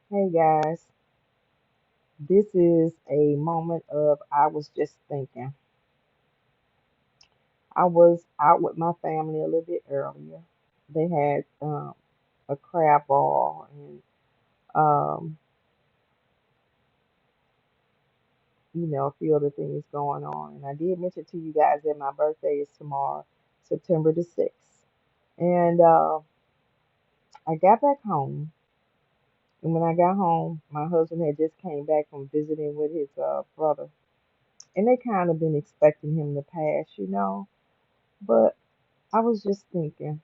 Hey guys, this is a moment of I was just thinking. I was out with my family a little bit earlier. They had a crab ball and um, a few other things going on. And I did mention to you guys that my birthday is tomorrow, September the 6th. And I got back home, and when I got home, my husband had just came back from visiting with his brother, and they kind of been expecting him to pass. But I was just thinking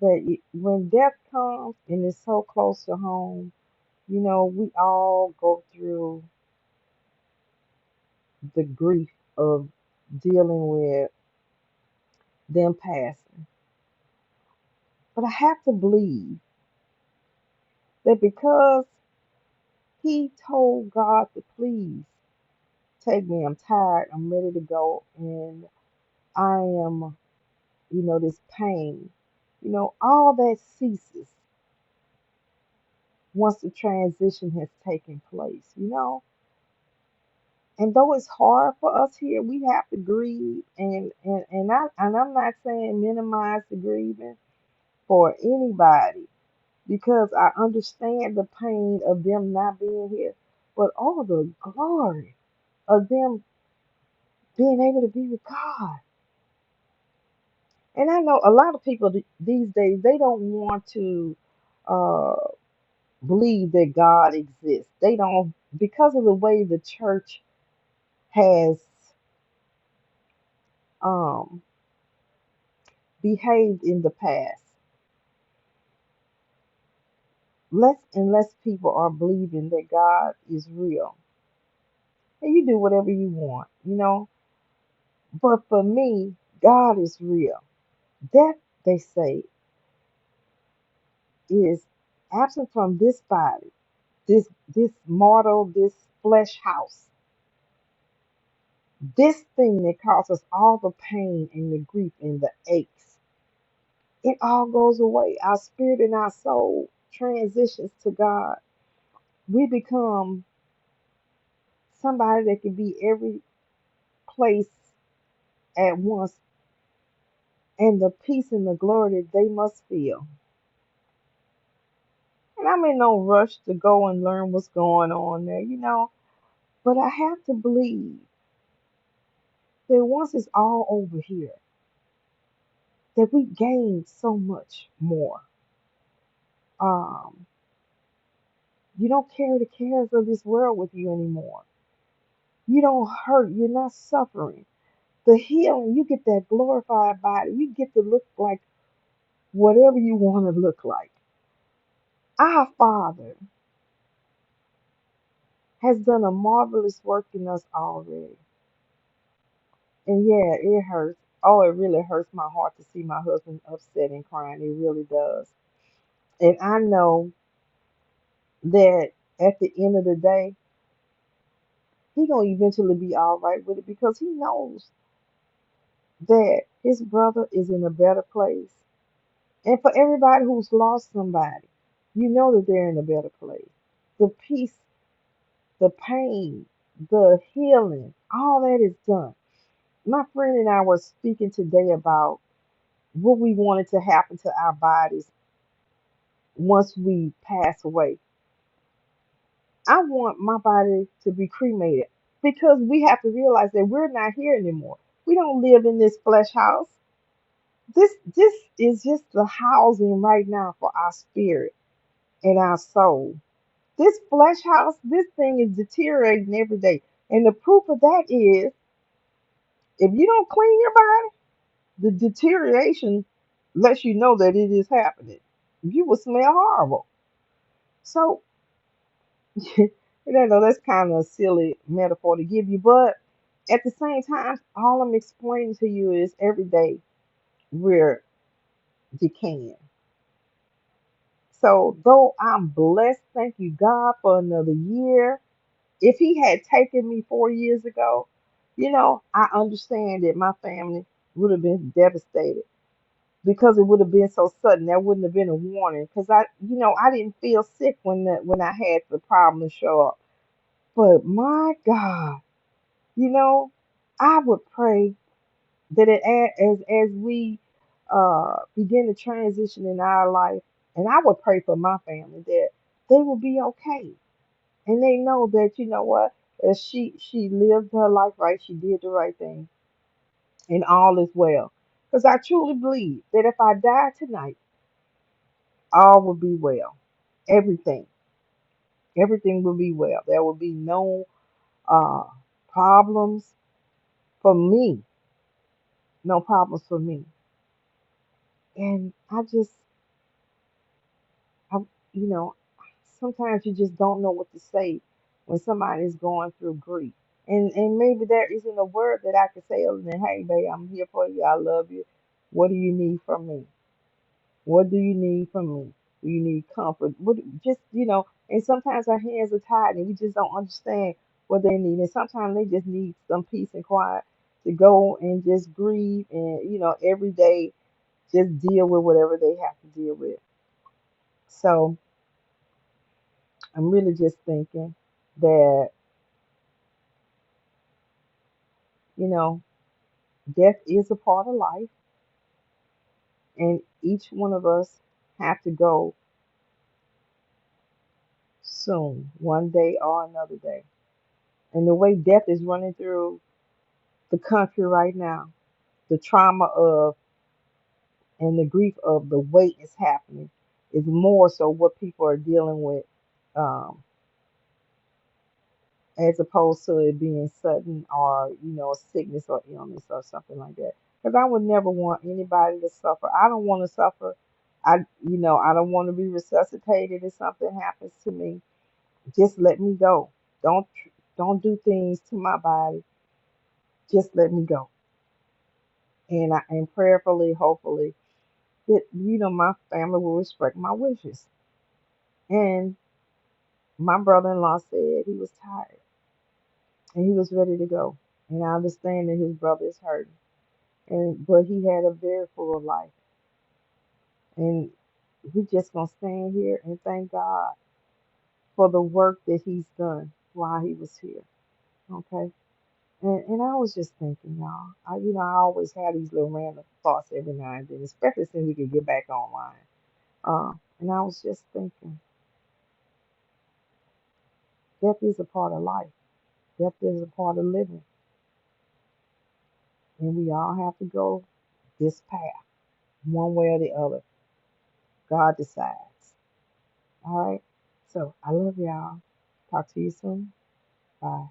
that when death comes and it's so close to home, we all go through the grief of dealing with them passing. But I have to believe that because he told God to please take me, I'm tired, I'm ready to go, and I am, this pain, all that ceases once the transition has taken place. And though it's hard for us here, we have to grieve, and I'm not saying minimize the grieving for anybody because I understand the pain of them not being here, but all the glory of them being able to be with God. And I know a lot of people these days they don't want to uh, believe that God exists. They don't because of the way the church has um, behaved in the past. Less and less people are believing that God is real. And you do whatever you want. But for me, God is real. Death, they say, is absent from this body, this mortal, this flesh house. This thing that causes all the pain and the grief and the aches. It all goes away. Our spirit and our soul transitions to God. We become somebody that can be every place at once, and the peace and the glory that they must feel. And I'm in no rush to go and learn what's going on there. But I have to believe that once it's all over here, that we gain so much more. Um, you don't carry the cares of this world with you anymore. You don't hurt. You're not suffering. The healing, you get that glorified body. You get to look like whatever you want to look like. Our Father has done a marvelous work in us already. And yeah, it hurts. Oh, it really hurts my heart to see my husband upset and crying. It really does. And I know that at the end of the day, he gonna eventually be all right with it because he knows that his brother is in a better place. And for everybody who's lost somebody, you know that they're in a better place. The peace, the pain, the healing, all that is done. My friend and I were speaking today about what we wanted to happen to our bodies once we pass away. I want my body to be cremated because we have to realize that we're not here anymore. We don't live in this flesh house. This is just the housing right now for our spirit and our soul. This flesh house, this thing is deteriorating every day. And the proof of that is if you don't clean your body, the deterioration lets you know that it is happening. You will smell horrible. So know that's kind of a silly metaphor to give you, but at the same time, all I'm explaining to you is every day we're decaying. So though I'm blessed, thank you God for another year. If He had taken me 4 years ago, I understand that my family would have been devastated. because it would have been so sudden. There wouldn't have been a warning. Because I didn't feel sick when I had the problem show up. But my God, you know, I would pray that as we begin to transition in our life, and I would pray for my family that they will be okay, and they know that what, as she lived her life right, she did the right thing, and all is well. Because I truly believe that if I die tonight, all will be well. Everything, everything will be well. There will be no uh, problems for me, no problems for me. And I, you know, sometimes you just don't know what to say when somebody's going through grief. And maybe there isn't a word that I could say other than, "Hey, babe, I'm here for you. I love you. What do you need from me? What do you need from me? Do you need comfort? What just And sometimes our hands are tied and we just don't understand what they need. And sometimes they just need some peace and quiet to go and just grieve and every day just deal with whatever they have to deal with. So I'm really just thinking that, you know, death is a part of life, and each one of us have to go soon, one day or another day. And the way death is running through the country right now, the trauma of and the grief of the way it's happening is more so what people are dealing with, um, as opposed to it being sudden or sickness or illness or something like that. Because I would never want anybody to suffer. I don't want to suffer. I don't want to be resuscitated if something happens to me. Just let me go. Don't do things to my body. Just let me go. And prayerfully, hopefully, that my family will respect my wishes. And my brother-in-law said he was tired and he was ready to go. And I understand that his brother is hurting. But he had a very full life. And we just gonna stand here and thank God for the work that he's done while he was here. Okay. And I was just thinking, y'all. I always have these little random thoughts every now and then, especially since we can get back online. And I was just thinking, death is a part of life. Death is a part of living, and we all have to go this path, one way or the other. God decides. All right. So I love y'all. Talk to you soon. Bye.